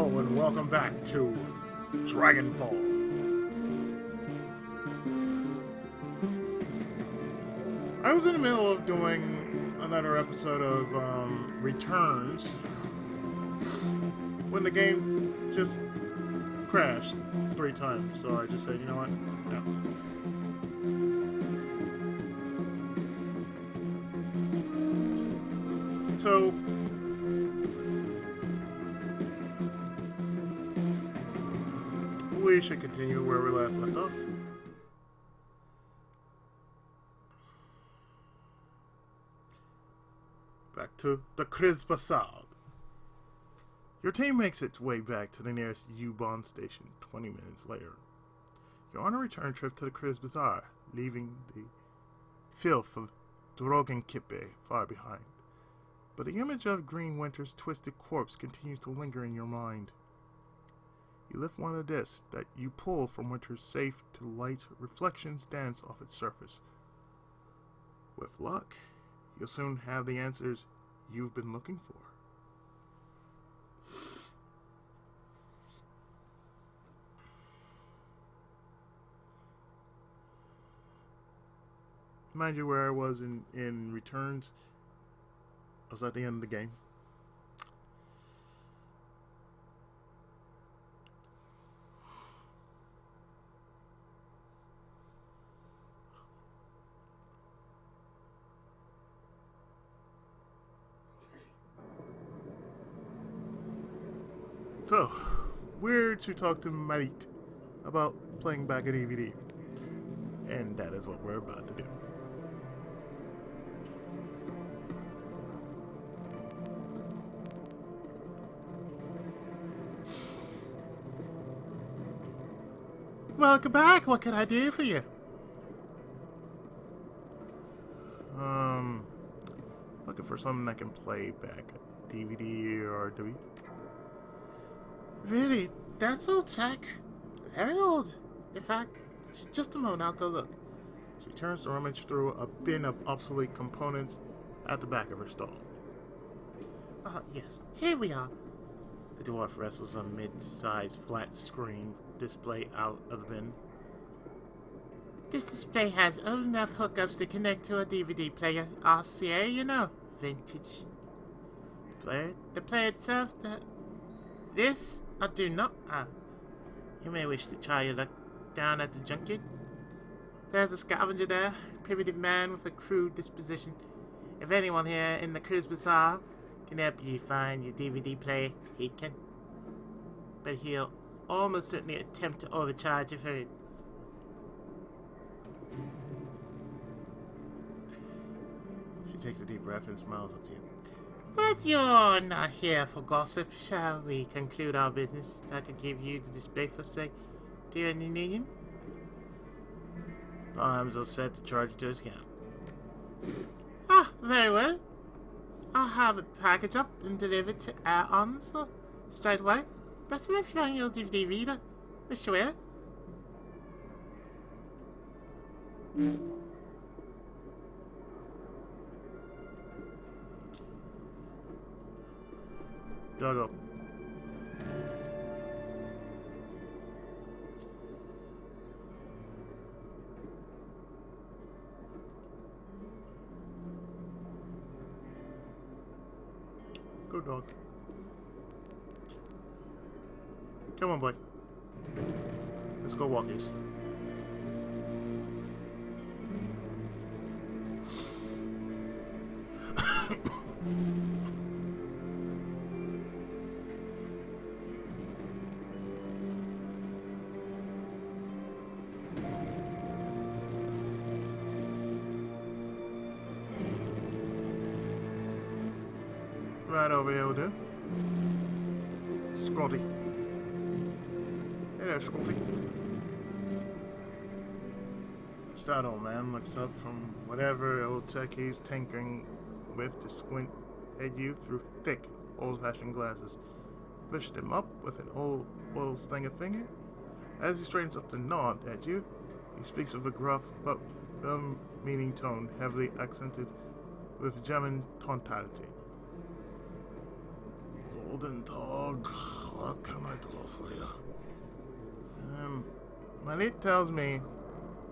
Hello and welcome back to Dragonfall. I was in the middle of doing another episode of Returns when the game just crashed 3 times, so I just said, you know what? No. So we should continue where we last left off. Back to the Kesselhaus. Your team makes its way back to the nearest U-Bahn station 20 minutes later. You're on a return trip to the Kesselhaus, leaving the filth of Dragonfall far behind. But the image of Green Winter's twisted corpse continues to linger in your mind. You lift one of the discs that you pull from Winter's safe to light reflections dance off its surface. With luck, you'll soon have the answers you've been looking for. Mind you, where I was in Returns, I was at the end of the game. So, we're to talk to Mate about playing back a DVD. And that is what we're about to do. Welcome back. What can I do for you? Looking for something that can play back a DVD or DVD. Really? That's old tech? Very old. In fact, just a moment, I'll go look. She turns to rummage through a bin of obsolete components at the back of her stall. Yes, here we are. The dwarf wrestles a mid-sized flat screen display out of the bin. This display has old enough hookups to connect to a DVD player RCA, you know. Vintage. The player itself, this I do not. You may wish to try your luck down at the junkyard. There's a scavenger there, primitive man with a crude disposition. If anyone here in the Kesselhaus can help you find your DVD player, he can. But he'll almost certainly attempt to overcharge you for it. She takes a deep breath and smiles up to you. But you're not here for gossip. Shall we conclude our business? I could give you the display for sale. Do you need it? Times are set to charge you to his account. Very well. I'll have it packaged up and delivered to our answer straight away. Best of luck finding your DVD reader. Wish you well. Go. Go, dog. Come on, boy. Let's go walkies. Right over here will do. Scrotty. Hey there, Scrotty. That old man looks up from whatever old tech he's tinkering with to squint at you through thick, old-fashioned glasses. Pushed them up with an old stinger finger. As he straightens up to nod at you, he speaks with a gruff but well-meaning tone, heavily accented with German tonality. Golden Dog, What can I do for you? My lead tells me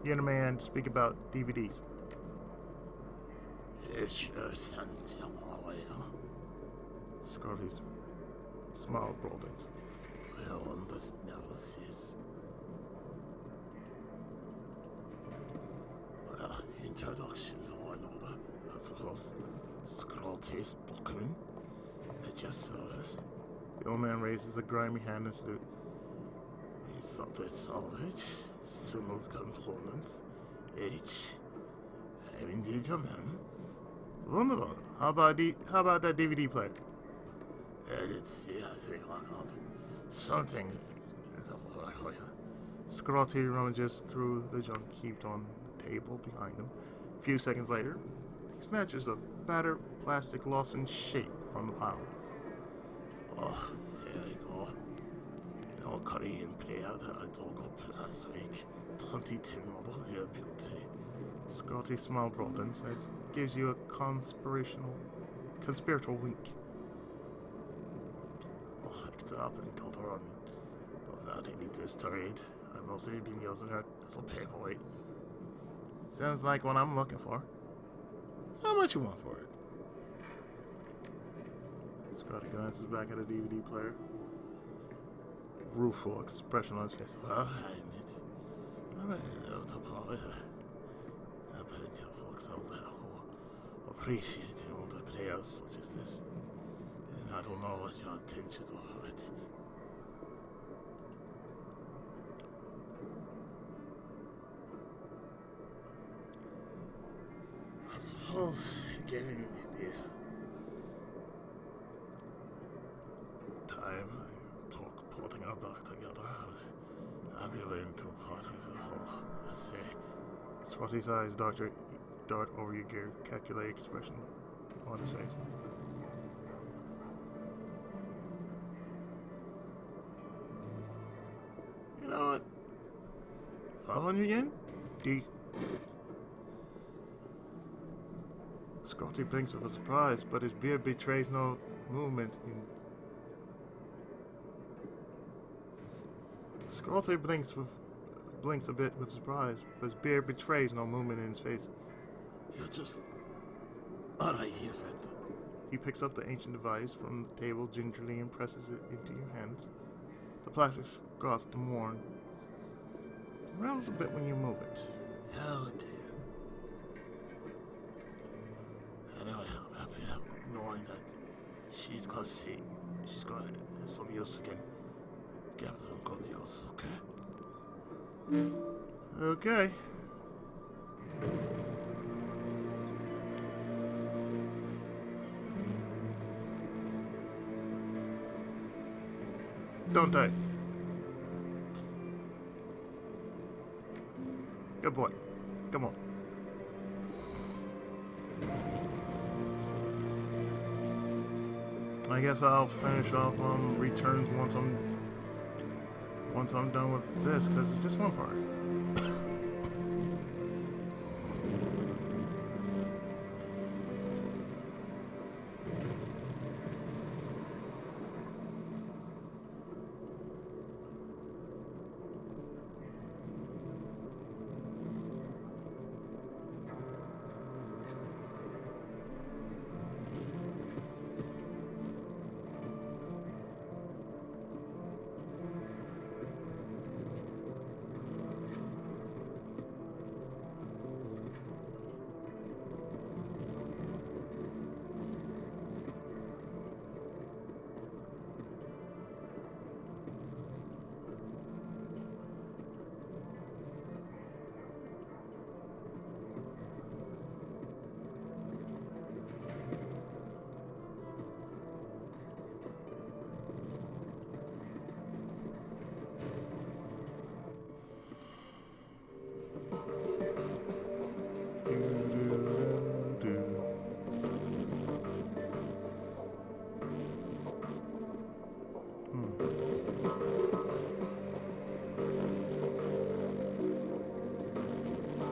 you're the man to speak about DVDs. Scotty's smile broadens. Well, this never ceases. Well, introduction to law and order. I suppose Scotty's spoken. At your service. The old man raises a grimy hand and salute. It's not a salvage. Smooth components. H. I'm indeed your man. Wonderful. How about that DVD player? Let's see, I think I got something. Scotty rummages through the junk heaped on the table behind him. A few seconds later, he snatches a battered plastic Lawson shape from the pile. Oh, here we go. You know, Korean player that I dug up last week. 2010 model, real beauty. Scotty smile broadens as gives you a conspiratorial wink. Oh, hooked up and got her on. But that ain't destroyed. I've also been using her as a paperweight. Sounds like what I'm looking for. How much you want for it? Scotty glances back at the DVD player. Rueful expression on his face. Well, I admit, I'm a little topography. I put it to folks out there who appreciate older players such as this. And I don't know what your intentions are with it. I suppose, given the time I talk putting our back together, I'd be willing to part of the whole, let's say. Swati's eyes dart over your gear, calculate expression on his face. You know what? 500 yen? D. Scotty blinks with a surprise, but his beard betrays no movement in... Scotty blinks a bit with surprise, but his beard betrays no movement in his face. You're just... alright here, friend. He picks up the ancient device from the table gingerly and presses it into your hands. The plastic scuffed and worn. It rattles a bit when you move it. Oh dear. Anyway, I'm happy knowing that she's got some use again. Give some good use, okay? Okay. Don't die. Good boy. Come on. I guess I'll finish off on returns once I'm done with this, because it's just one part.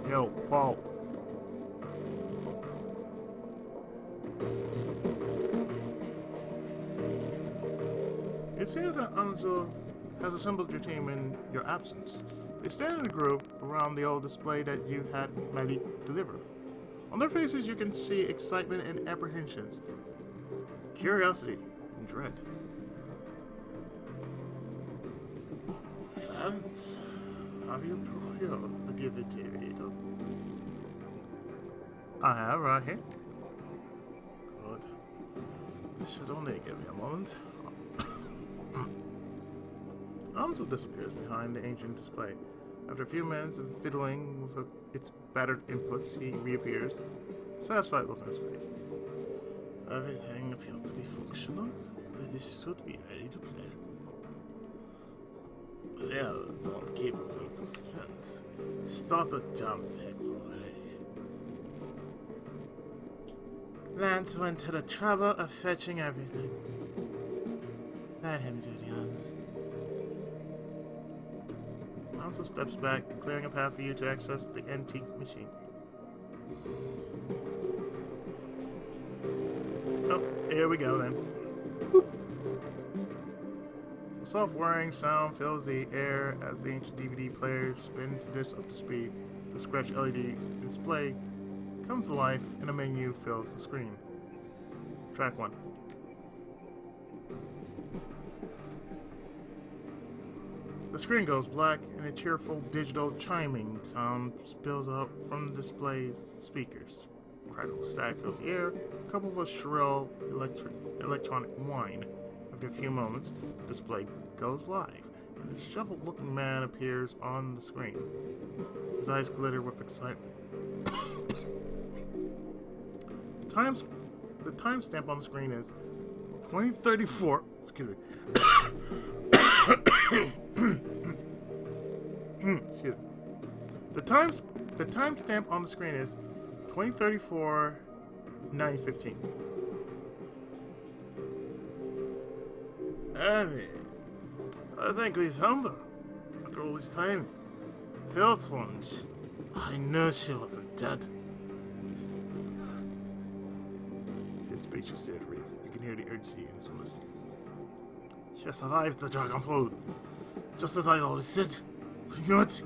Yo, Paul. It seems that Anzo has assembled your team in your absence. They stand in a group around the old display that you had Malik deliver. On their faces you can see excitement and apprehensions, curiosity and dread. And have you procured a DVD? I have, right here. Good. This should only give me a moment. Amsel disappears behind the ancient display. After a few minutes of fiddling with its battered inputs, he reappears, satisfied look on his face. Everything appears to be functional, but this should be ready to play. Well, don't keep us in suspense. Start the damn thing already. Lance went to the trouble of fetching everything. Let him do the honors. Also steps back, clearing a path for you to access the antique machine. Oh, here we go then. Boop. A soft whirring sound fills the air as the ancient DVD player spins the disc up to speed. The scratch LED display comes to life and a menu fills the screen. Track 1. The screen goes black and a cheerful digital chiming sound spills out from the display's speakers. Crackle static fills the air, coupled with shrill electronic whine. After a few moments, the display goes live, and a disheveled-looking man appears on the screen. His eyes glitter with excitement. The timestamp on the screen is 2034. Excuse me. Excuse me. The timestamp on the screen is 2034 9:15. Annie, I think we found her. After all this time. Filth ones. I knew she wasn't dead. His speech is jittery. You can hear the urgency in his voice. She survived the Dragonfall. Just as I always said. I knew it.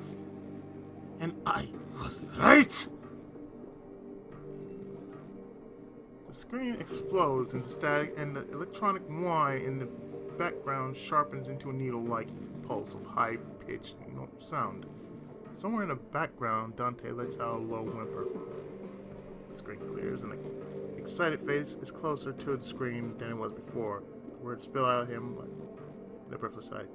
And I was right. The screen explodes into static and the electronic whine in the background sharpens into a needle-like pulse of high-pitched sound. Somewhere in the background, Dante lets out a low whimper. The screen clears and an excited face is closer to the screen than it was before. The words spill out of him like a breathless sigh.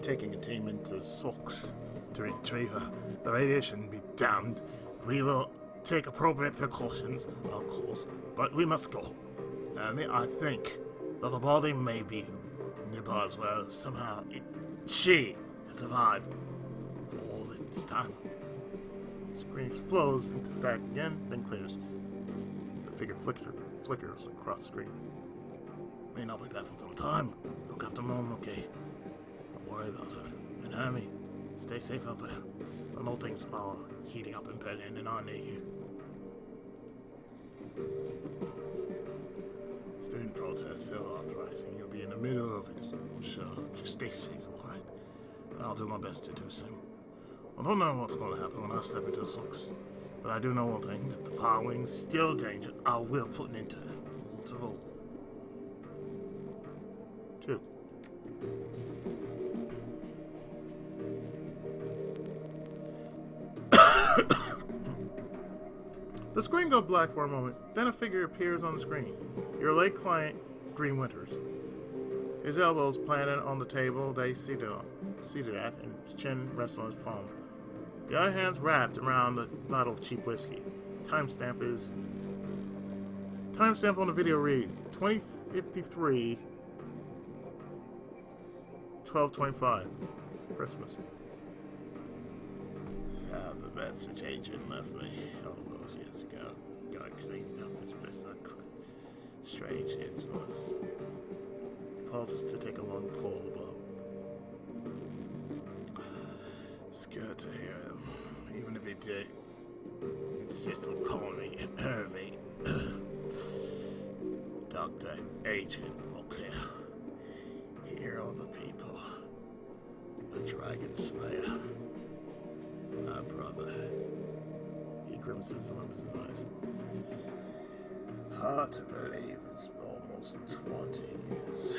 Taking a team into Sulks to retrieve her. The radiation be damned. We will take appropriate precautions, of course, but we must go. And I think that the body may be nearby as well. Somehow she has survived for all this time. The screen explodes into static again, then clears. The figure flickers across the screen. May not be back for some time. Look after Mom, okay? Don't worry about her. And Hermie, stay safe out there. I know things are heating up in Berlin and aren't they here? Student protests still uprising. You'll be in the middle of it, I'm sure. Just stay safe, alright? I'll do my best to do so. I don't know what's going to happen when I step into the Sulks, but I do know one thing. If the Fire Wing's still danger, I will put an end to it. Once of all. 2. The screen goes black for a moment, then a figure appears on the screen. Your late client, Green Winters. His elbows planted on the table that he's seated at, and his chin rests on his palm. The other hand's wrapped around the bottle of cheap whiskey. Timestamp on the video reads 2053 12:25. Christmas. Found the message agent left me all those years ago. Got cleaned up his wrist so quick. Strange his voice. Pauses to take a long pull above. It's good to hear him, even if he did insist on calling me Hermie. Dante Dr. Agent Volclair. Here are the people. The Dragon Slayer. My brother. He grimaces and rubs his eyes. Hard to believe it's almost 20 years.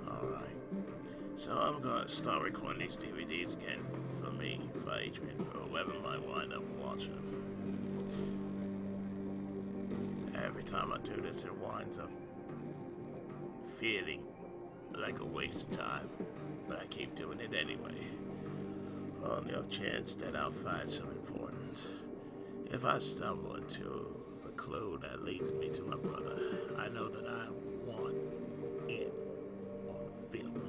Alright. So I'm gonna start recording these DVDs again. For me, for Adrian, for whoever might wind up watching them. Every time I do this, it winds up feeling like a waste of time. But I keep doing it anyway. On the off chance that I'll find something important. If I stumble into the clue that leads me to my brother, I know that I want it on film.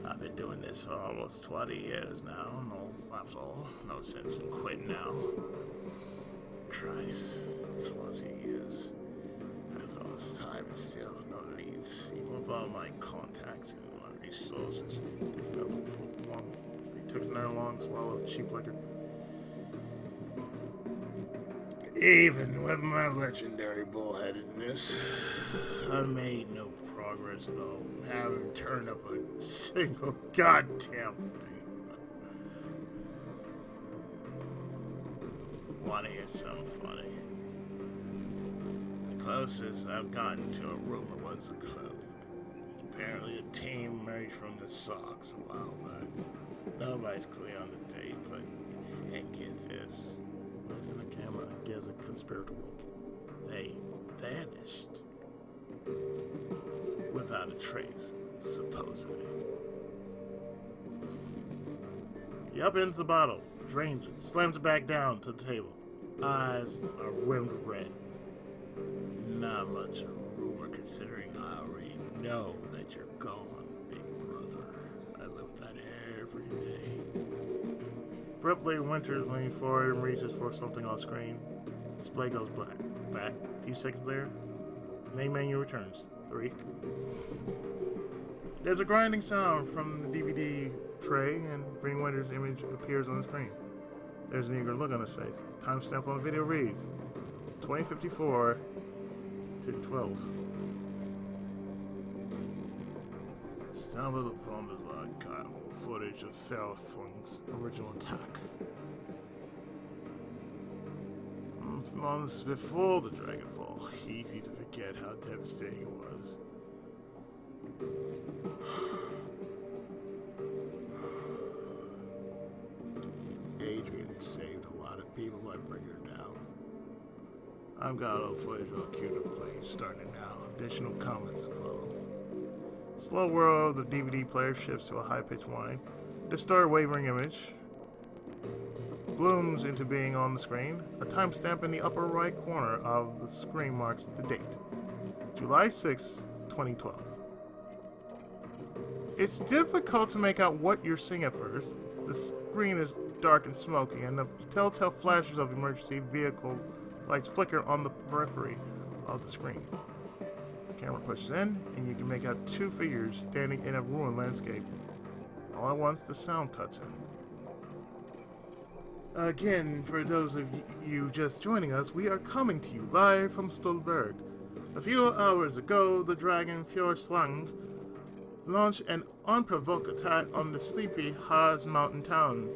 I've been doing this for almost 20 years now. No, after all, no sense in quitting now. Christ, 20 years. After all this time, it's still no leads. Even with all my contacts and my resources, there's no one. He took another long swallow of cheap liquor. Even with my legendary bullheadedness, I made no progress at all. Haven't turned up a single goddamn thing. Wanna hear something funny? The closest I've gotten to a rumor was a clue. Apparently a team emerged from the Sox a while back. Nobody's clear on the date, but and get this. Looks in the camera, gives a conspiratorial look. They vanished. Without a trace, supposedly. He upends the bottle, drains it, slams it back down to the table. Eyes are rimmed with red. Not much of a rumor considering I already know that you're gone, big brother. I live that every day. Abruptly, Winters leans forward and reaches for something on screen. Display goes black. Back. A few seconds later, main menu returns. 3. There's a grinding sound from the DVD tray, and Green Winter's image appears on the screen. There's an eager look on his face. Timestamp on the video reads 2054 to 12. Stumbled upon this archival footage of Felsling's original attack. Months before the Dragonfall, easy to forget how devastating it was. Adrian saved a lot of people by bringing her down. I've got old footage on cue to play, starting now. Additional comments to follow. Slow whirl of the DVD player shifts to a high-pitched whine. Distorted wavering image blooms into being on the screen. A timestamp in the upper right corner of the screen marks the date. July 6, 2012. It's difficult to make out what you're seeing at first. The screen is dark and smoky, and the telltale flashes of emergency vehicle lights flicker on the periphery of the screen. The camera pushes in, and you can make out 2 figures standing in a ruined landscape. All at once, the sound cuts in. Again, for those of you just joining us, we are coming to you live from Stolberg. A few hours ago, the Dragon Fjordslang launched an unprovoked attack on the sleepy Haas mountain town.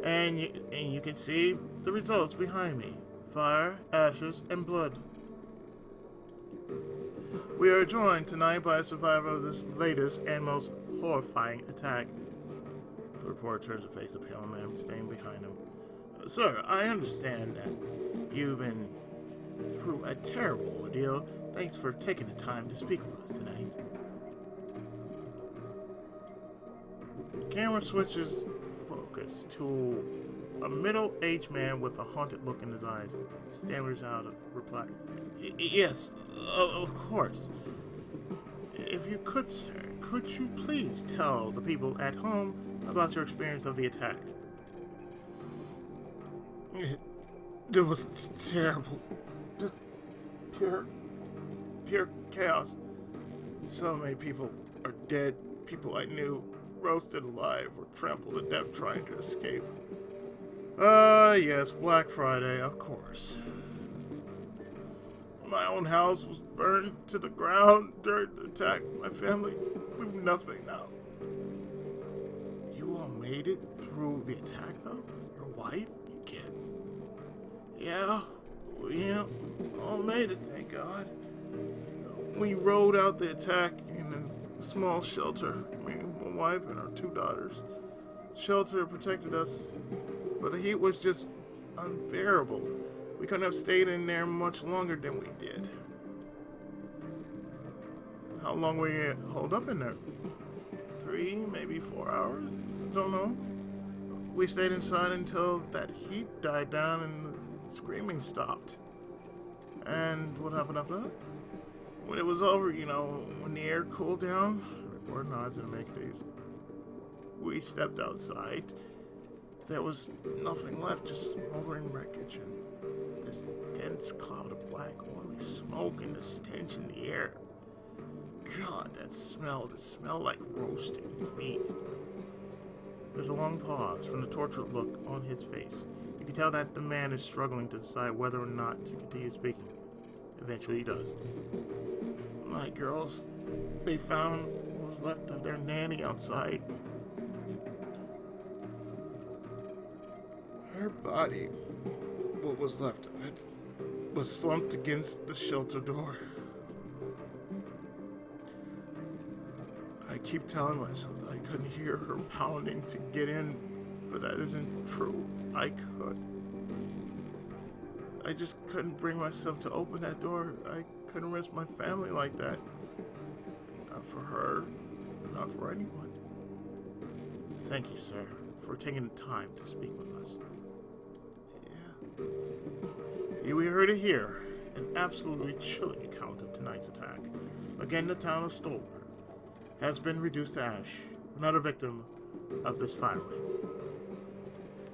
And you can see the results behind me. Fire, ashes, and blood. We are joined tonight by a survivor of this latest and most horrifying attack. The reporter turns to face a pale man standing behind him. Sir, I understand that you've been through a terrible ordeal. Thanks for taking the time to speak with us tonight. The camera switches focus to a middle-aged man with a haunted look in his eyes. Stammers out a reply. Yes, of course. If you could, sir, could you please tell the people at home about your experience of the attack? It was terrible. Just pure chaos. So many people are dead. People I knew roasted alive or trampled to death trying to escape. Yes, Black Friday, of course. My own house was burned to the ground during the attack. My family, we've nothing now. You all made it through the attack, though? Your wife? Your kids? Yeah, we all made it, thank God. We rode out the attack in a small shelter. Me, my wife, and our 2 daughters. Shelter protected us, but the heat was just unbearable. We couldn't have stayed in there much longer than we did. How long were you holed up in there? 3, maybe 4 hours? Don't know. We stayed inside until that heat died down and the screaming stopped. And what happened after that? When it was over, when the air cooled down, or nods and make days, we stepped outside. There was nothing left, just smoldering wreckage and this dense cloud of black, oily smoke and the stench in the air. God, it smelled like roasted meat. There's a long pause from the tortured look on his face. You can tell that the man is struggling to decide whether or not to continue speaking. Eventually he does. My girls, they found what was left of their nanny outside. Her body, what was left of it, was slumped against the shelter door. I keep telling myself that I couldn't hear her pounding to get in, but that isn't true. I could. I just couldn't bring myself to open that door. I couldn't risk my family like that. Not for her, not for anyone. Thank you, sir, for taking the time to speak with us. Yeah. We heard it here. An absolutely chilling account of tonight's attack. Again, the town of Stolberg has been reduced to ash. Another victim of this firing.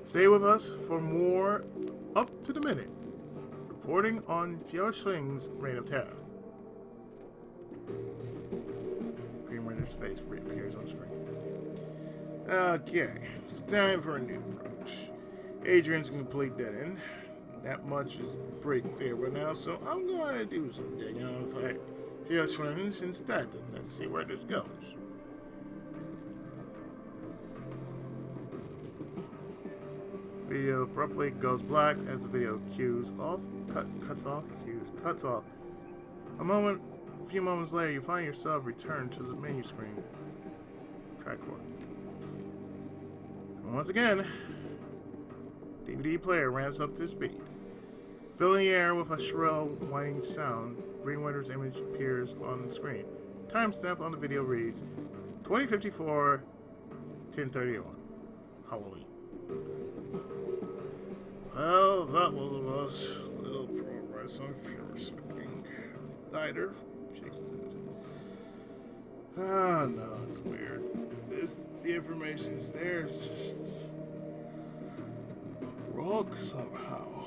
Stay with us for more up to the minute. Reporting on Fjordsling's Reign of Terror. Green Winter's face reappears on screen. Okay, it's time for a new approach. Adrian's a complete dead end. That much is pretty clear right now, so I'm going to do some digging on Fjordsling's instead, and let's see where this goes. Video abruptly goes black as the video cues off. Cuts off. A few moments later, you find yourself returned to the menu screen. Track 4. And once again, DVD player ramps up to speed. Filling the air with a shrill, whining sound, Green Winter's image appears on the screen. Timestamp on the video reads 2054, 1031. Halloween. Well, that was about little progress on Fjordsling's Dieter shakes his head. No, it's weird. The information is there, it's just wrong somehow.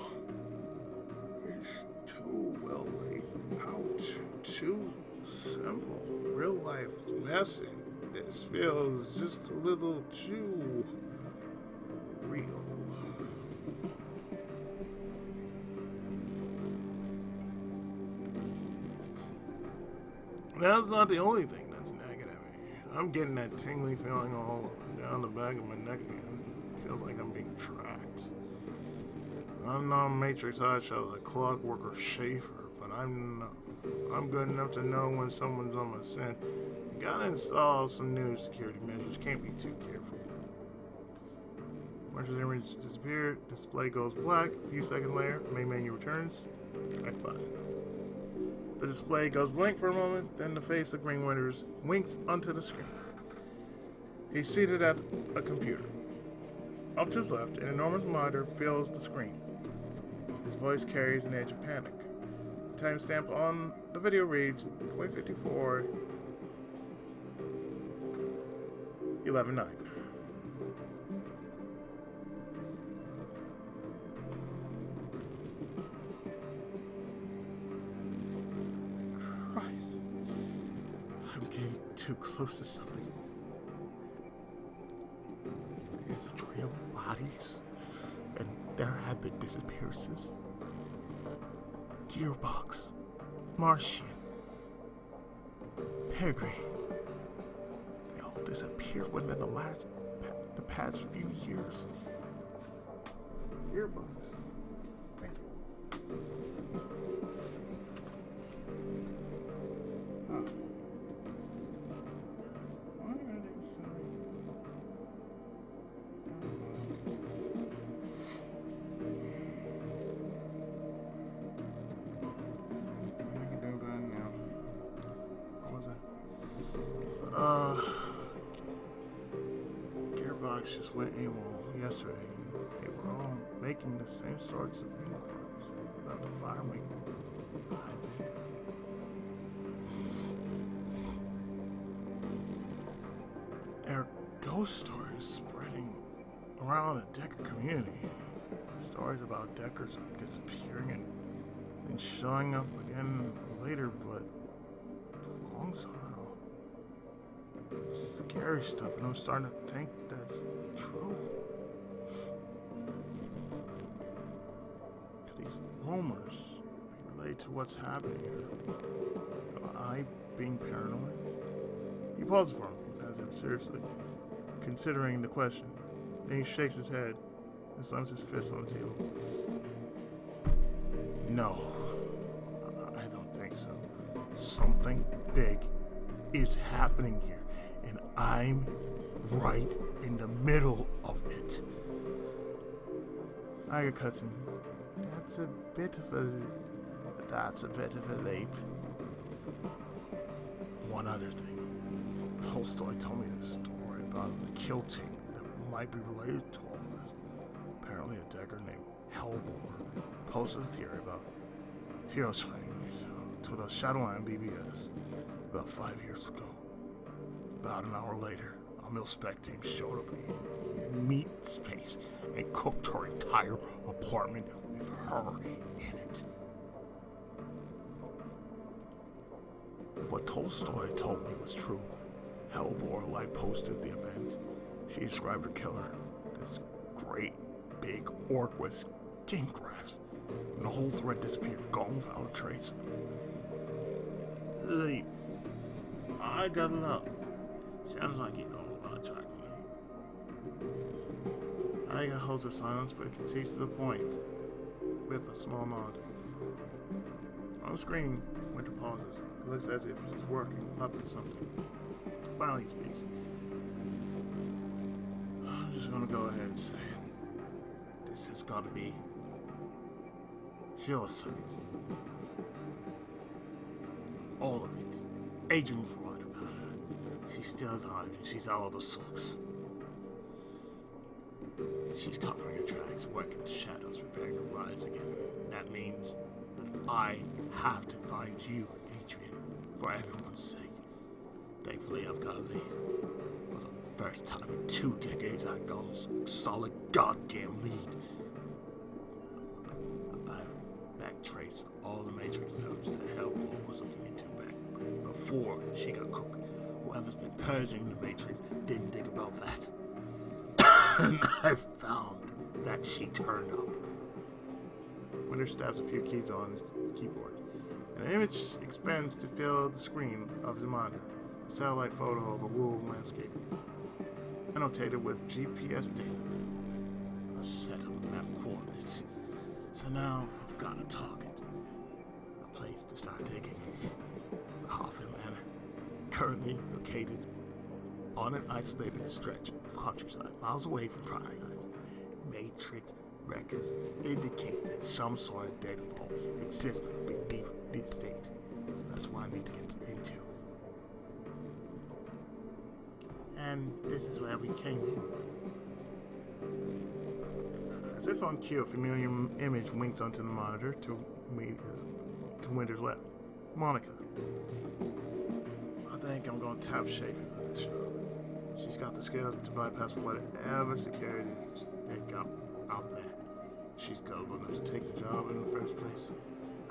It's too well laid out, too simple. Real life is messy. This feels just a little too real. That's not the only thing that's nagging at me. I'm getting that tingling feeling all up and down the back of my neck again. It feels like I'm being tracked. I'm not Matrix Eyeshadow, the clockwork or Schaefer, but I'm good enough to know when someone's on my scent. You gotta install some new security measures. Can't be too careful. Once the image disappears, display goes black. A few seconds later, main menu returns. Track 5. The display goes blank for a moment, then the face of Green Winters winks onto the screen. He's seated at a computer. Off to his left, an enormous monitor fills the screen. His voice carries an edge of panic. The timestamp on the video reads 2054, 11:09. Christ. I'm getting too close to something. There's a trail of bodies, and there have been disappearances. Gearbox. Martian, Pedigree. They all disappeared within the past few years. Earbuds. Thank you. Huh. Why are they so... What we can do about it now? What was that? Gearbox just went AWOL yesterday. They were all making the same sorts of inquiries about the firing. There are ghost stories spreading around the Decker community. Stories about Deckers disappearing and then showing up again later, but long somehow. Scary stuff, and I'm starting to think that's true. Could these rumors be related to what's happening here? Am I being paranoid? He pauses for me, as if seriously considering the question. Then he shakes his head and slams his fist on the table. No, I don't think so. Something big is happening here, and I'm right in the middle of it. I got cutscene. That's a bit of a leap. One other thing. Tolstoy told me a story about a kill team that might be related to all this. Apparently a Decker named Hellbore posted a theory about hero swings to the Shadowrun BBS about 5 years ago. About an hour later, a mil-spec team showed up in meat space and cooked her entire apartment with her in it. If what Tolstoy told me was true, Hellbore live posted the event. She described her killer, this great big orc with skin grafts, and the whole thread disappeared, gone without a trace. Hey, I got it up. Sounds like he's all about tracking me. I got holds her silence, but concedes to the point with a small nod. On the screen, Winter pauses. It looks as if she's working up to something. Finally he speaks. I'm just gonna go ahead and say it. This has got to be suicide. All of it. Agent's right about her. She's still alive and she's out of the sulks. She's covering her tracks, working the shadows, preparing to rise again. That means that I have to find you, Adrian, for everyone's sake. Thankfully, I've got a lead. For the first time in 2 decades, I got a solid goddamn lead. I backtraced all the Matrix nodes that Hellbore was looking into back before she got cooked. Whoever's been purging the Matrix didn't think about that. And I found that she turned up. Winter stabs a few keys on his keyboard, and an image expands to fill the screen of his monitor. A satellite photo of a rural landscape, annotated with GPS data. A set of map coordinates. So now I've got a target. A place to start digging. The Hoffman Manor, currently located on an isolated stretch of countryside, miles away from prying eyes. Matrix records indicate that some sort of data vault exists beneath the estate. So that's what I need to get into. And this is where we came in. As if on cue, a familiar image winks onto the monitor to Winter's left. Monika. I think I'm going to tap Shaker for this job. She's got the skills to bypass whatever security they got out there. She's gullible enough to take the job in the first place.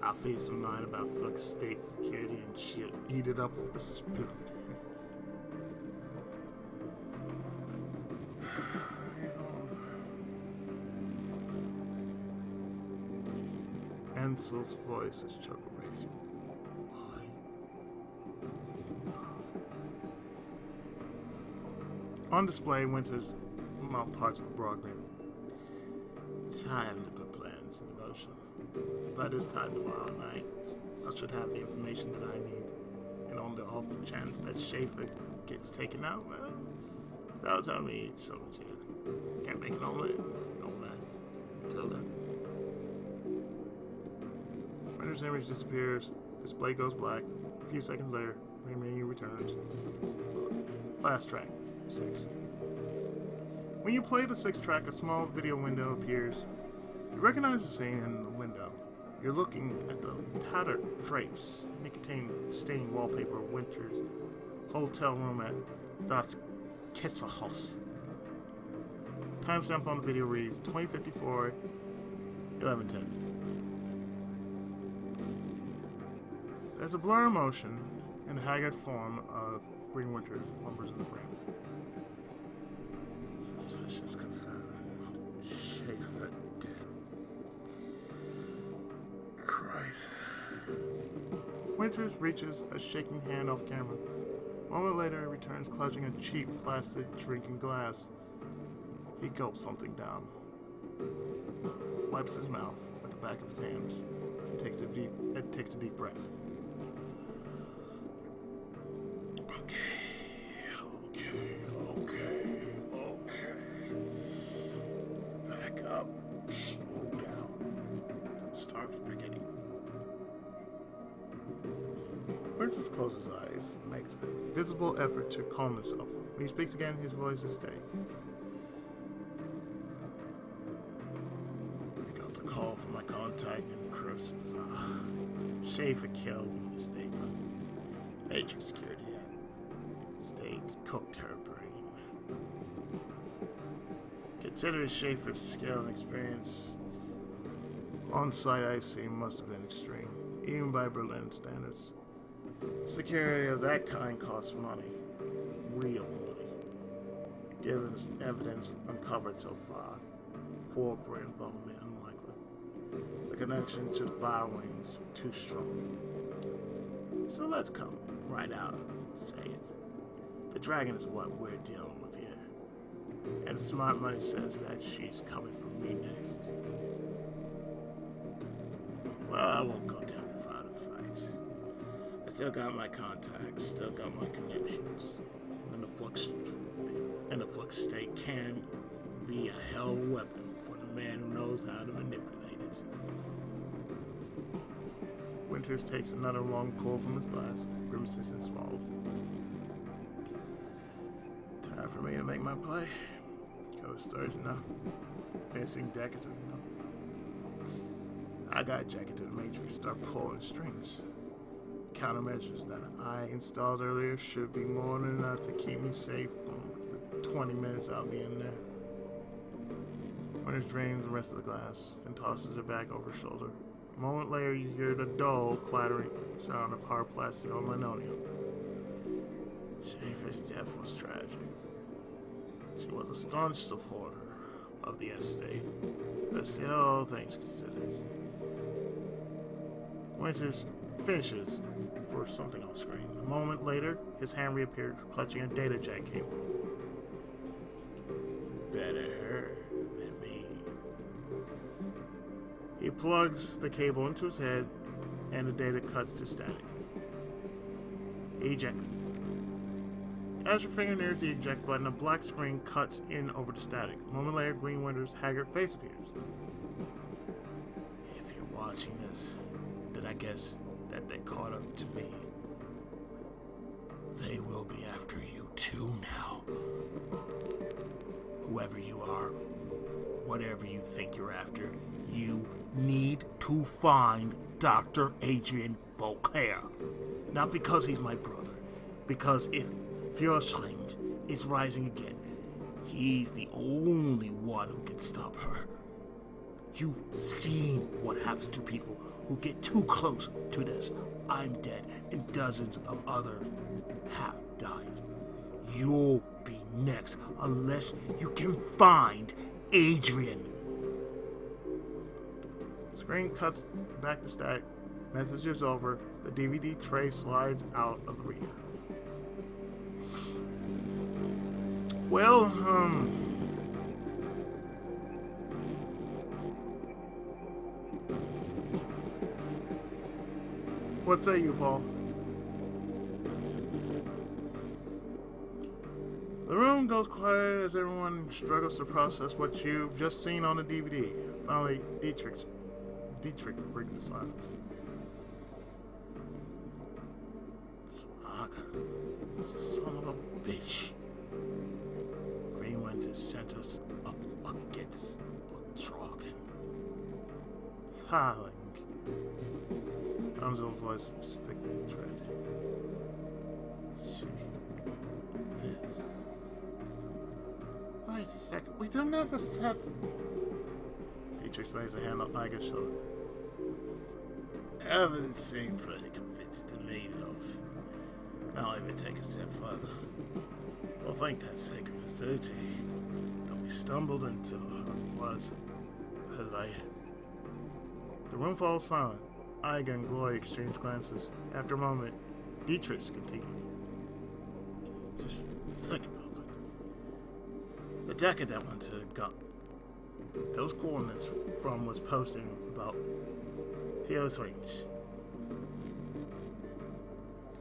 I'll feed some line about Flux State security and she'll eat it up with a spoon. Ansel's voice is chuckle racing. On display, Winters mouth parts with a broad grin. Time to put plans in motion. By this time tomorrow night, I should have the information that I need. And on the off chance that Schaefer gets taken out, well, that'll tell me something's here. Can't make it all in. No matter. Until then. Winters' image disappears. Display goes black. A few seconds later, main menu returns. Last track, 6. When you play the 6th track, a small video window appears. You recognize the scene in the window. You're looking at the tattered drapes, nicotine-stained wallpaper of Winters' hotel room at Das Kesselhaus. Timestamp on the video reads 2054, 11:10. There's a blur motion in the haggard form of Green Winters lumbers in the frame. Suspicious confirmed. Schaefer dead. Christ. Winters reaches a shaking hand off camera. A moment later, he returns clutching a cheap plastic drinking glass. He gulps something down, wipes his mouth at the back of his hand, and takes a deep breath. Okay. Back up. Slow down. Start from the beginning. Winters closes his eyes and makes a visible effort to calm himself. When he speaks again, his voice is steady. I got the call from my contact in Christmas. Schaefer killed in the statement. Major security state cooked her brain. Considering Schaefer's skill and experience, on-site IC must have been extreme, even by Berlin standards. Security of that kind costs money. Real money. Given the evidence uncovered so far, corporate involvement unlikely. The connection to the fire wings too strong. So let's come right out and say it. The dragon is what we're dealing with here. And smart money says that she's coming for me next. Well, I won't go down without a fight. I still got my contacts, still got my connections. And the flux state can be a hell weapon for the man who knows how to manipulate it. Winters takes another long pull from his glass, grimaces and swallows. Time for me to make my play. Co-stars now. Missing decadent now. I got jacket to the Matrix, start pulling strings. Countermeasures that I installed earlier should be more than enough to keep me safe from the 20 minutes I'll be in there. Winters drains the rest of the glass, then tosses it back over his shoulder. A moment later, you hear the dull, clattering sound of hard plastic on linoleum. Schaefer's death was tragic. She was a staunch supporter of the estate. That's the all things considered. Winters finishes for something off screen. A moment later, his hand reappears, clutching a data jack cable. Better her than me. He plugs the cable into his head, and the data cuts to static. Eject. As your finger nears the eject button, a black screen cuts in over the static. A moment later, Green Winters' haggard face appears. If you're watching this, then I guess that they caught up to me. They will be after you too now. Whoever you are, whatever you think you're after, you need to find Dr. Adrian Voltaire. Not because he's my brother, because if Fürstling is rising again, he's the only one who can stop her. You've seen what happens to people who get too close to this. I'm dead, and dozens of others have died. You'll be next, unless you can find Adrian. Screen cuts back to static. Message is over. The DVD tray slides out of the reader. Well, what say you, Paul? The room goes quiet as everyone struggles to process what you've just seen on the DVD. Finally, Dietrich breaks the silence. Son of a bitch. Green Winters sent us up against a dragon. Thaling. Amzel's voice is thick and dread. She is. Wait a second, we don't have a set. Dietrich lays a hand on Iger's shoulder. Evidence seemed pretty convincing to me, love. Now let me take a step further. We'll thank that sacred facility that we stumbled into was a lie. The room falls silent. Iger and Glory exchange glances. After a moment, Dietrich continues. Just think about it. The decker that went to the gun. Those coordinates from was posting about Fearless Range.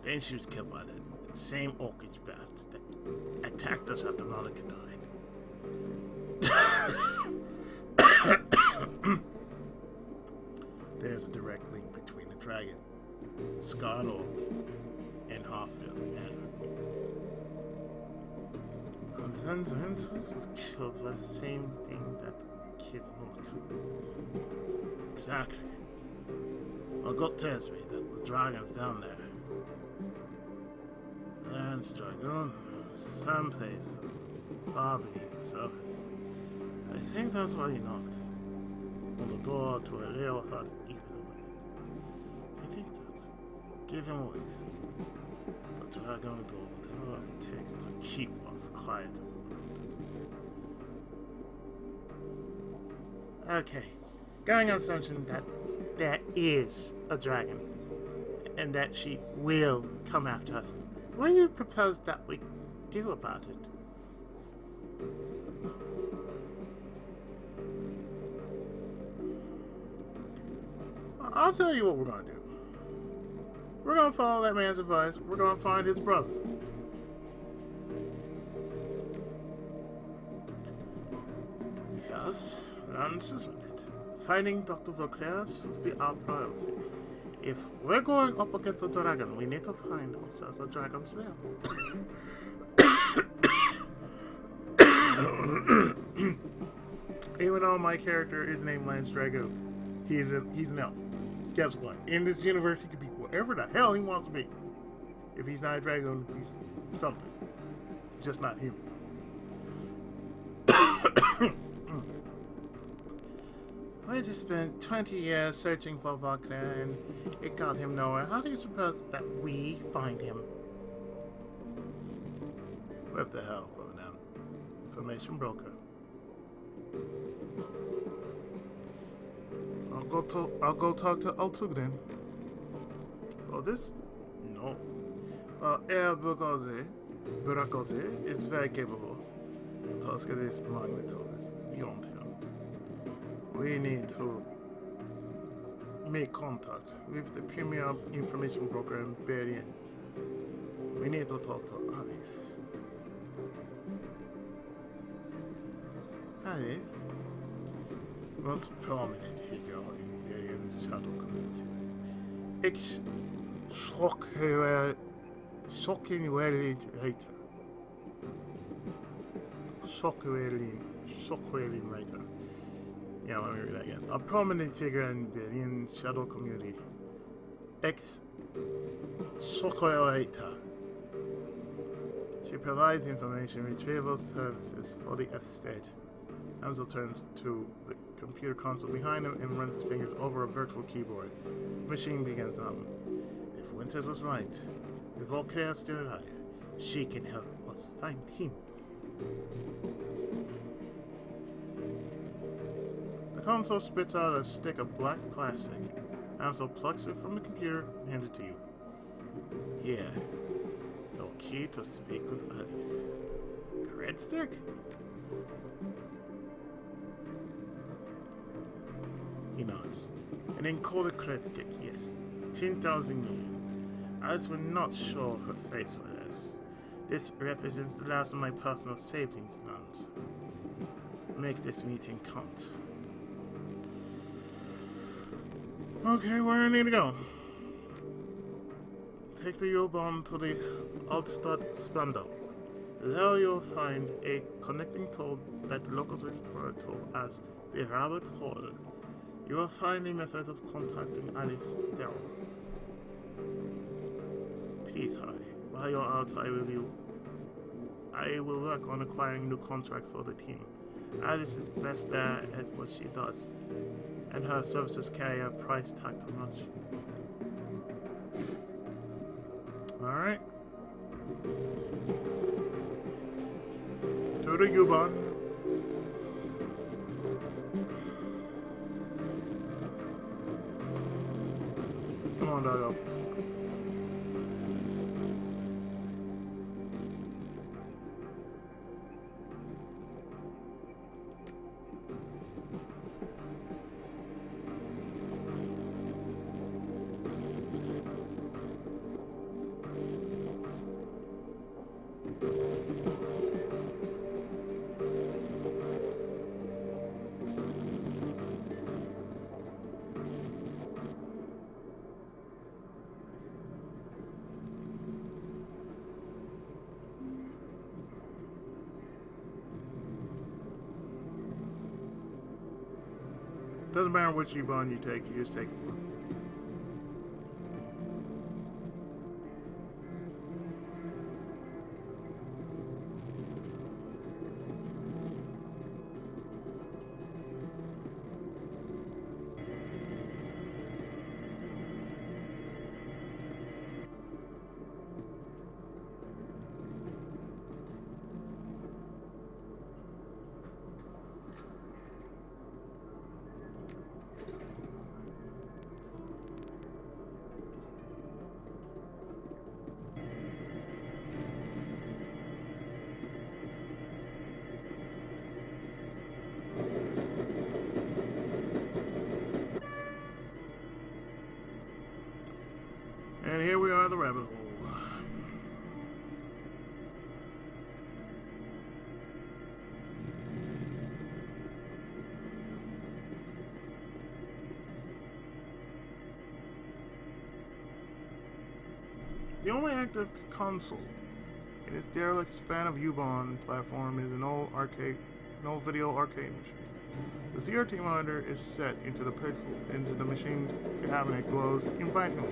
Then she was killed by the same orchid bastard that attacked us after Monika died. There's a direct link between the dragon, Scott Orc, and Harfield Manor. And then Winters was killed by the same thing that killed Monika. Exactly. My gut tells me that the dragon's down there. And Dragon, someplace far beneath the surface. I think that's why he knocked on the door to a real hut even a minute. I think that gave him a reason. The dragon will do whatever it takes to keep us quiet about it. Okay, going on assumption that there is a dragon and that she will come after us. What do you propose that we do about it? I'll tell you what we're going to do. We're going to follow that man's advice. We're going to find his brother. Yes, that insists on it. Finding Dr. Vauclair should be our priority. If we're going up against a dragon, we need to find ourselves a dragon slayer. Even though my character is named Lance Drago, he's an elf. Guess what? In this universe, he could be whatever the hell he wants to be. If he's not a dragon, he's something. Just not human. We just spent 20 years searching for Wagner and it got him nowhere. How do you suppose that we find him? With the help of an information broker. I'll go talk to Altugden. For this? No. Air Burakoze is very capable. Tosca's magnitude is beyond him. We need to make contact with the premier information broker in Berlin. We need to talk to Alice. Alice? Most prominent figure in Berlin's shadow community. Shocking writer. Shocking writer. Yeah, let me read that again. A prominent figure in Berlin's shadow community. Ex-Shockwriter. She provides information retrieval services for the F-State. Amzel turns to the computer console behind him and runs his fingers over a virtual keyboard. The machine begins to hum. If Winters was right, if Voltaire is still alive, she can help us find him. The console spits out a stick of black plastic. Amzel plucks it from the computer and hands it to you. Here, your key to speak with Alice. Crit stick? He nods. An encoded crit stick, yes. 10,000 yen. Alice will not show her face for this. This represents the last of my personal savings lands. Make this meeting count. Okay, where I need to go? Take the U-Bahn to the Altstadt Spandau. There you'll find a connecting toll that the locals refer to as the rabbit hole. You will find a method of contacting Alice there. Please hurry. While you're out, I will work on acquiring a new contract for the team. Alice is the best there at what she does, and her services carry a price tag too much. Alright. To the U-Bahn. Come on, doggo. Doesn't matter which U-Bahn you take, you just take one. And here we are at the rabbit hole. The only active console in its derelict span of U-Bahn platform is an old video arcade machine. The CRT monitor is set into the machine's cabinet glows invitingly.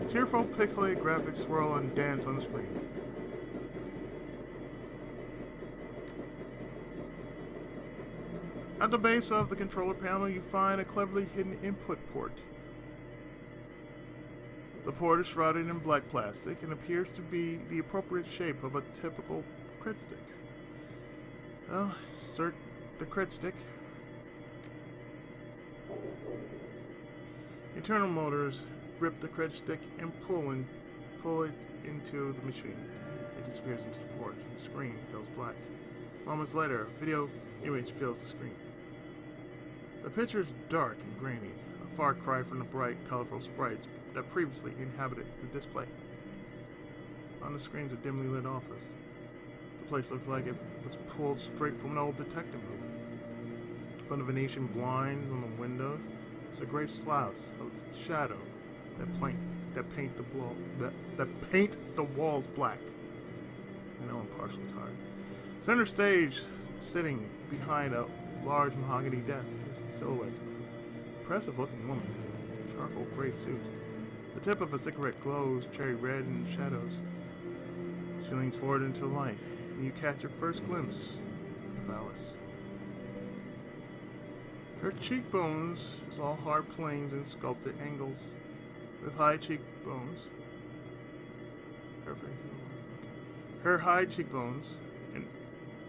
Tearful pixelated graphics swirl and dance on the screen. At the base of the controller panel, you find a cleverly hidden input port. The port is shrouded in black plastic and appears to be the appropriate shape of a typical crit stick. Well, insert the crit stick. Internal motors grip the crit stick and pull it into the machine. It disappears into the port. The screen goes black. Moments later, a video image fills the screen. The picture is dark and grainy, a far cry from the bright, colorful sprites that previously inhabited the display. On the screen is a dimly lit office. The place looks like it was pulled straight from an old detective movie. From the Venetian blinds on the windows, there's a great sloughs of shadow that paint the walls black. I know I'm partially tired. Center stage, sitting behind a large mahogany desk, is the silhouette of an impressive-looking woman in a charcoal gray suit. The tip of a cigarette glows cherry red in the shadows. She leans forward into the light, and you catch your first glimpse of Alice. Her cheekbones is all hard planes and sculpted angles, with high cheekbones. Her high cheekbones and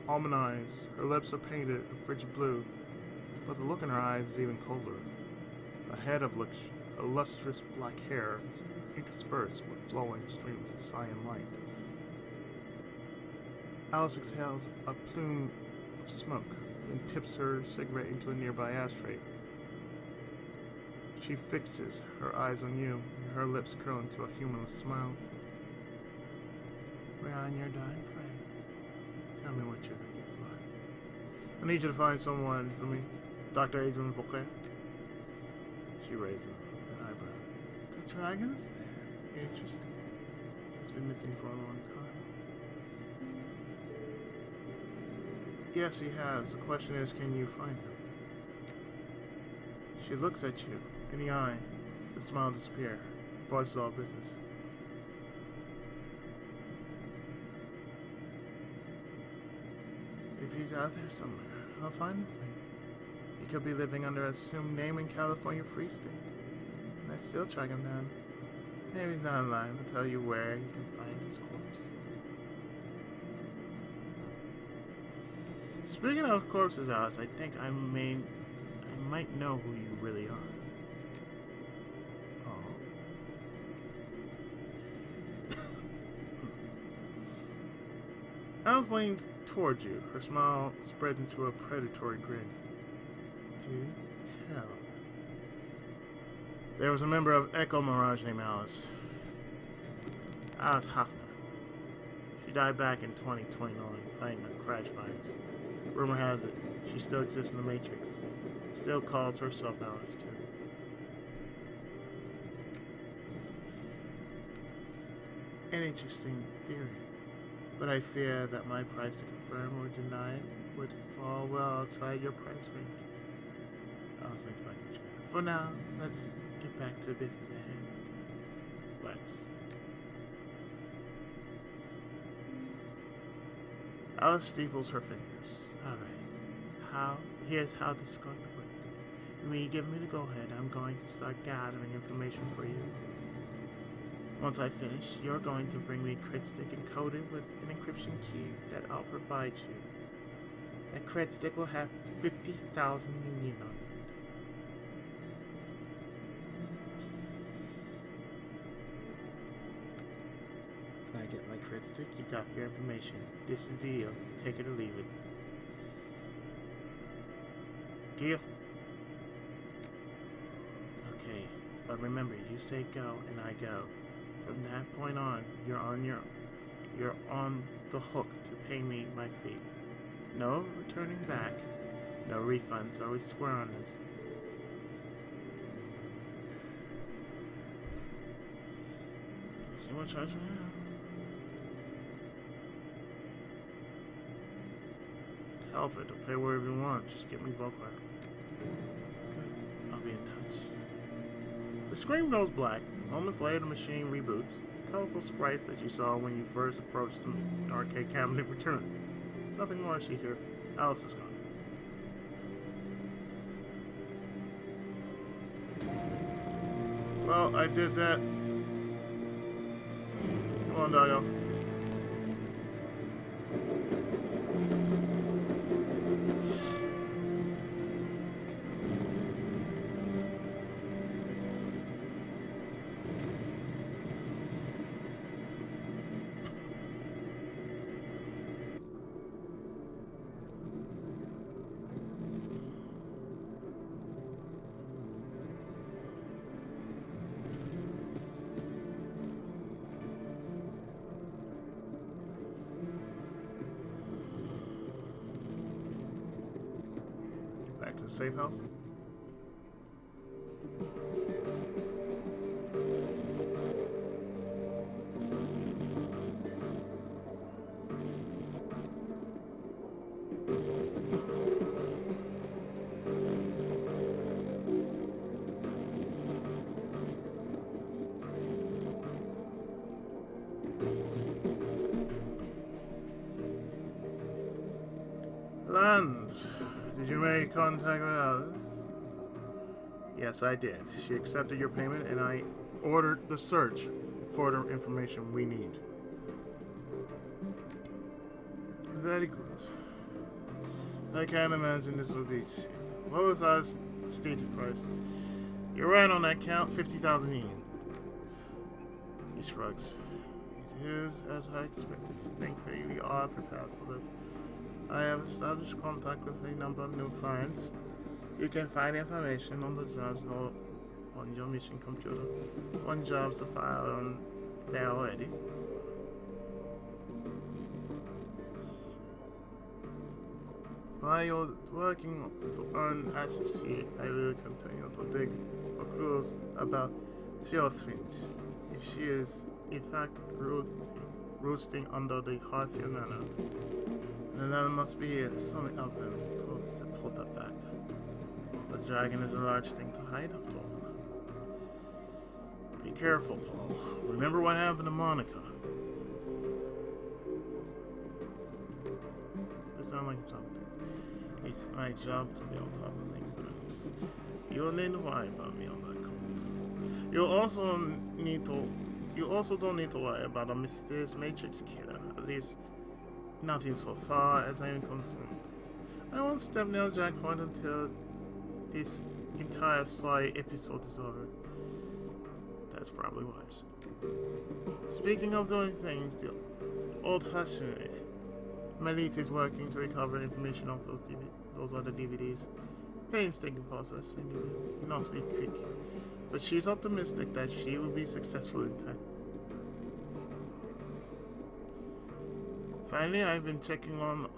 almond eyes. Her lips are painted a frigid blue, but the look in her eyes is even colder. A head of lustrous black hair interspersed with flowing streams of cyan light. Alice exhales a plume of smoke and tips her cigarette into a nearby ashtray. She fixes her eyes on you, and her lips curl into a humorless smile. We're on your dime, friend. Tell me what you're looking for. I need you to find someone for me. Dr. Adrian Volker. She raises an eyebrow. The dragon's there. Interesting. It's been missing for a long time. Yes, he has. The question is, can you find him? She looks at you in the eye. The smile disappears. Voice is all business. If he's out there somewhere, I'll find him for you. He could be living under an assumed name in California Free State. And I still track him down. Maybe he's not alive. I'll tell you where you can find his corpse. Speaking of corpses, Alice, I think I might know who you really are. Alice leans towards you. Her smile spreads into a predatory grin. Do tell. There was a member of Echo Mirage named Alice. Alice Hoffman. She died back in 2029 fighting a crash virus. Rumor has it she still exists in the Matrix. Still calls herself Alice too. An interesting theory. But I fear that my price to confirm or deny it would fall well outside your price range. I'll sink back in chair. For now, let's get back to the business at hand. Let's. Alice steeples her fingers. Alright. Here's how this is going to work. When you give me the go-ahead, I'm going to start gathering information for you. Once I finish, you're going to bring me a crit stick encoded with an encryption key that I'll provide you. That crit stick will have 50,000 union on it. When I get my crit stick, you got your information. This is the deal. Take it or leave it. Deal? Okay, but remember, you say go and I go. From that point on, you're on the hook to pay me my fee. No returning back, no refunds. Are we square on this? See what charge for you? Hell of it, I'll pay wherever you want. Just get me Volcar. Good, I'll be in touch. The screen goes black. Moments later, the machine reboots. Colorful sprites that you saw when you first approached the arcade cabinet return. There's nothing more I see here. Alice is gone. Well, I did that. Come on, doggo. Back to the safe house. Lands. Did you make contact with Alice? Yes, I did. She accepted your payment, and I ordered the search for the information we need. Very good. I can't imagine this would be. What was our stated price? You're right on that count, 50,000 yen. He shrugs. It is as I expected. Thankfully, we are prepared for this. I have established contact with a number of new clients. You can find information on the jobs on your mission computer. One job's a file on there already. While you're working to earn access fee, I will continue to dig for clues about Fjordthwins. If she is, in fact, roosting under the Harfield Manor, then there must be some evidence to support that fact. The dragon is a large thing to hide after all. Be careful, Paul. Remember what happened to Monica. It sounds like something. It's my job to be on top of things now. You don't need to worry about me on that count. You also don't need to worry about a mysterious Matrix killer. At least, not in so far as I am concerned. I won't step near Jack Point until this entire sorry episode is over. That's probably wise. Speaking of doing things the old-fashioned way, Malit is working to recover information of those other DVDs. Painstaking process, and you will not be quick. But she's optimistic that she will be successful in time. Finally, I've been checking up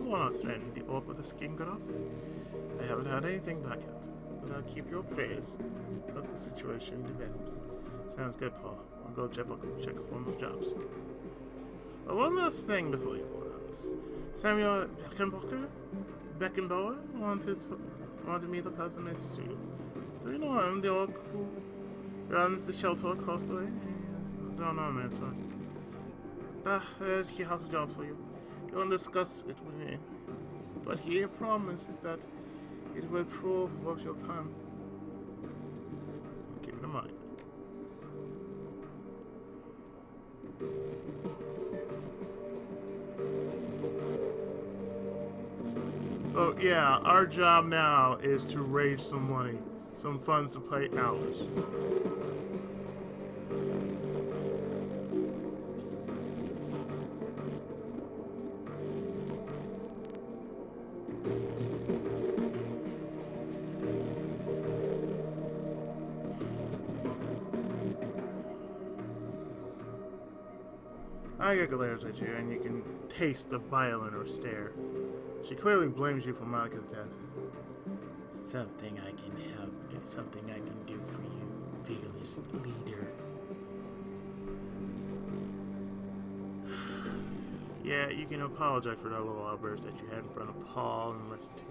on our friend, the orc with the skin grass. I haven't heard anything back yet, but I'll keep you appraised as the situation develops. Sounds good, Paul. I'll go check up on those jobs. But one last thing before you go out. Samuel Beckenbauer wanted me to pass a message to you. Do you know him, the orc who runs the shelter across the way? No, man, sorry. He has a job for you. He won't discuss it with me. But he promised that it will prove worth your time. Keep it in mind. So yeah, our job now is to raise some money, some funds to pay hours. Iga glares at you, and you can taste the bile in her stare. She clearly blames you for Monica's death. Something I can do for you, fearless leader. Yeah, you can apologize for that little outburst that you had in front of Paul and listen to.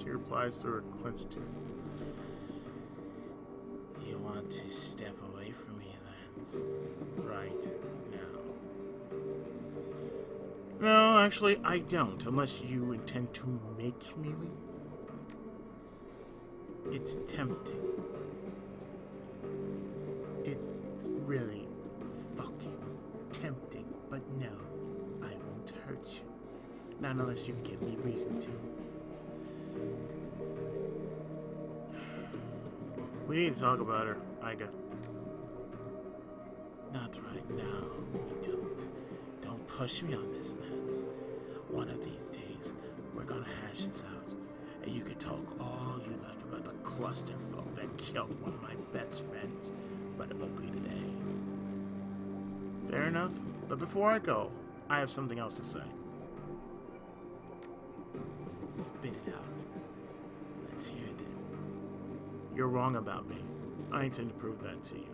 She replies through her clenched teeth. You want to step away from me, Lance, right now? No, actually, I don't, unless you intend to make me leave. It's tempting. It's really fucking tempting, but no, I won't hurt you. Not unless you give me reason to. We need to talk about her, Iga. Not right now, we don't. Don't push me on this, Lance. One of these days, we're gonna hash this out, and you can talk all you like about the clusterfuck that killed one of my best friends, but it won't be today. Fair enough, but before I go, I have something else to say. Spit it out. Let's hear it then. You're wrong about me. I intend to prove that to you.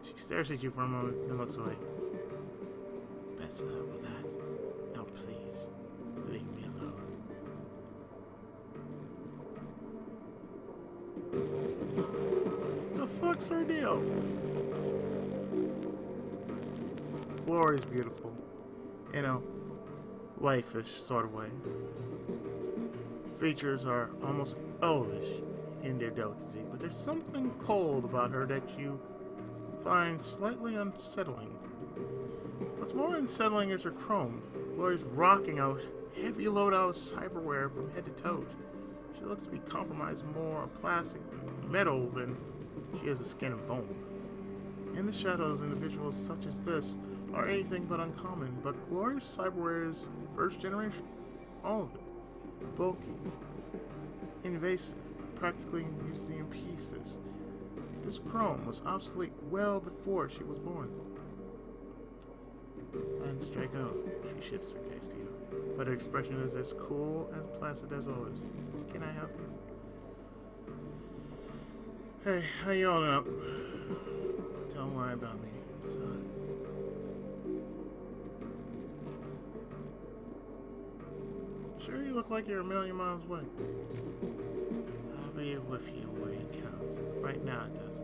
She stares at you for a moment and looks away. Best of luck with that. Now please, leave me alone. The fuck's her deal? Glory's beautiful. You know, waifish sort of way. Features are almost elvish in their delicacy, but there's something cold about her that you find slightly unsettling. What's more unsettling is her chrome. Glory's rocking a heavy load of cyberware from head to toe. She looks to be compromised more of plastic and metal than she is of skin and bone. In the shadows, individuals such as this are anything but uncommon, but glorious cyberware is first generation. All of it. Bulky. Invasive. Practically museum pieces. This chrome was obsolete well before she was born. And straight out, she shifts her gaze to you, but her expression is as cool and placid as always. Can I help you? Hey, how you holding up? Don't worry about me, son. Sure, you look like you're a million miles away. I'll be with you where it counts. Right now it does.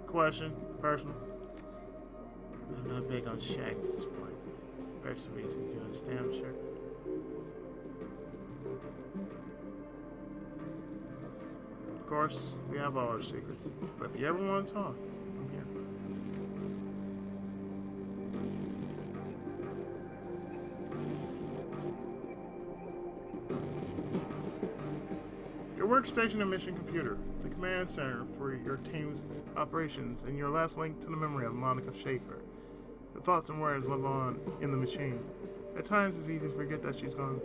Question, personal. I'm not big on shagging sports. There's a reason, you understand, I'm sure. Of course, we have all our secrets, but if you ever want to talk, I'm here. Your workstation and mission computer, the command center for your team's operations, and your last link to the memory of Monika Schaefer. The thoughts and words live on in the machine. At times it's easy to forget that she's gone.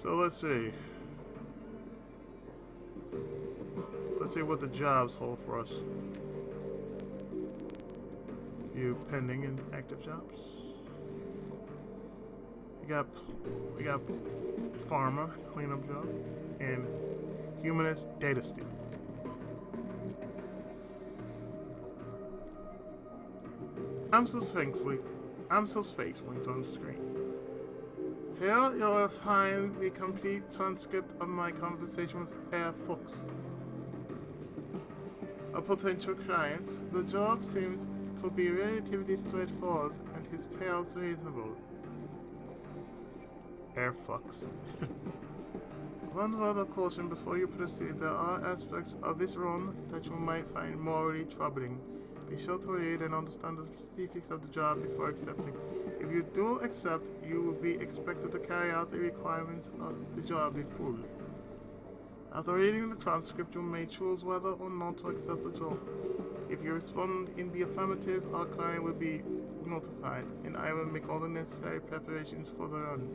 So let's see. Let's see what the jobs hold for us. View pending and active jobs. We got pharma cleanup job and humanist data steal. I'm so spaced when it's on the screen. Here you will find the complete transcript of my conversation with Herr Fuchs, a potential client. The job seems to be relatively straightforward and his payouts reasonable. Herr Fuchs. One word of caution before you proceed. There are aspects of this run that you might find morally troubling. Be sure to read and understand the specifics of the job before accepting. If you do accept, you will be expected to carry out the requirements of the job in full. After reading the transcript, you may choose whether or not to accept the job. If you respond in the affirmative, our client will be notified, and I will make all the necessary preparations for the run.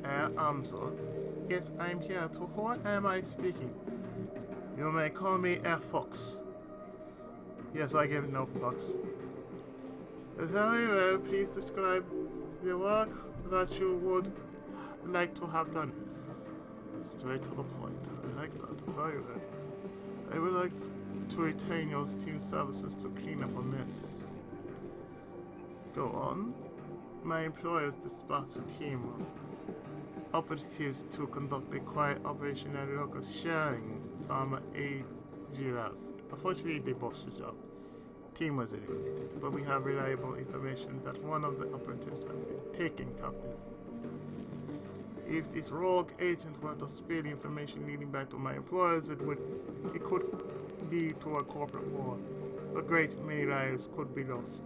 Herr Amsel. Yes, I'm here. To whom am I speaking? You may call me Herr Fuchs. Yes, I give no fucks. Very well, please describe the work that you would like to have done. Straight to the point. I like that. Very well. I would like to retain your team services to clean up a mess. Go on. My employers dispatched a team of operatives to conduct a quiet operation at a local sharing farm AG lab. Unfortunately, they botched the job. Team was eliminated, but we have reliable information that one of the operatives had been taken captive. If this rogue agent were to spill the information leading back to my employers, it could lead to a corporate war. A great many lives could be lost.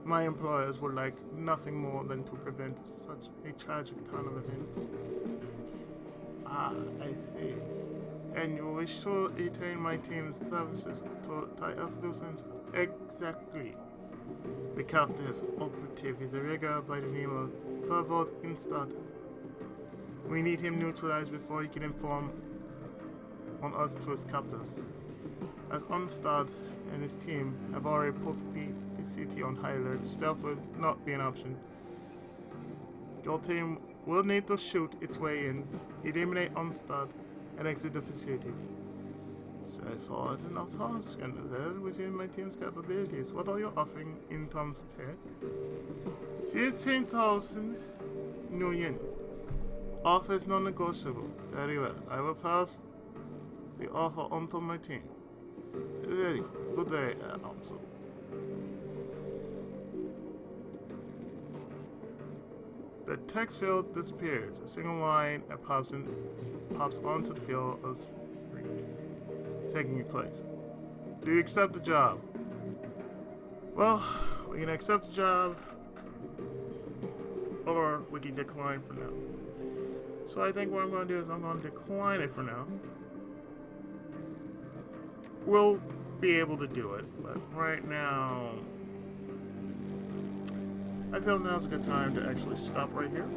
My employers would like nothing more than to prevent such a tragic turn of events. Ah, I see. And you wish to retain my team's services to tie up loose ends? Exactly. The captive operative is a rigger by the name of Thorvald Instad. We need him neutralized before he can inform on us to his captors. As Instad and his team have already put the facility on high alert, stealth will not be an option. Your team will need to shoot its way in, eliminate Instad, and exit the facility. Straightforward enough task, and well within my team's capabilities. What are you offering in terms of pay? 15,000 New Yen. Offer is non-negotiable. Very well. I will pass the offer on to my team. Very good. Good day, Amsel. The text field disappears. A single line pops onto the field as taking your place. Do you accept the job? Well, we can accept the job, or we can decline for now. So I think what I'm going to do is I'm going to decline it for now. We'll be able to do it, but right now, I feel now's a good time to actually stop right here.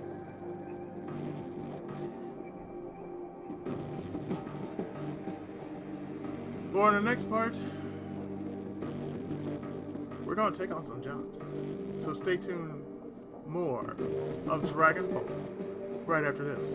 For the next part, we're going to take on some jobs. So stay tuned. More of Dragonfall right after this.